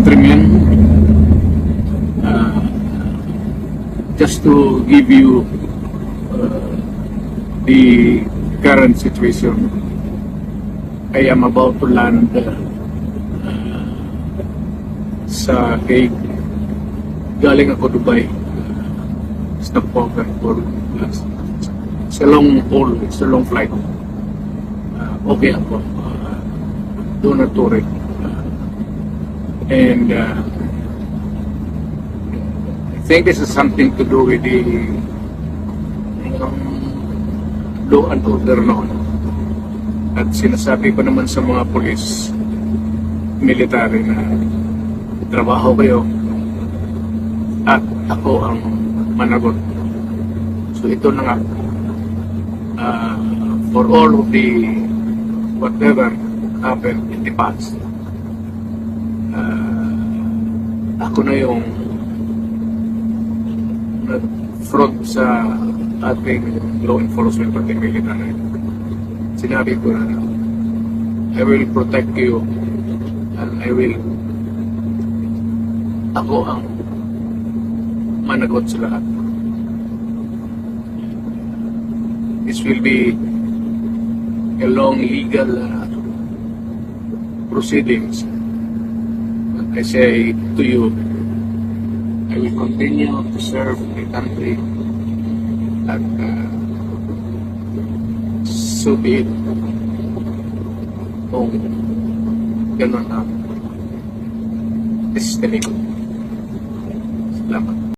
countrymen, just to give you the current situation. I am about to land sa Hague. Galing ako Dubai. Stopover for it's a long haul, it's a long flight. Okay ako. Do not worry. And I think this is something to do with the law and order noon. At sinasabi ko naman sa mga polis, military na trabaho kayo at ako ang managot. So ito na nga, for all of the whatever happened in the past, ako na yung nag-front sa ating law enforcement pati military. Sinabi ko na I will protect you and ako ang managot sa lahat. This will be a long legal proceedings. But I say to you, I will continue to serve the country at so be it. Kung gano'n na, this is the legal. Salamat.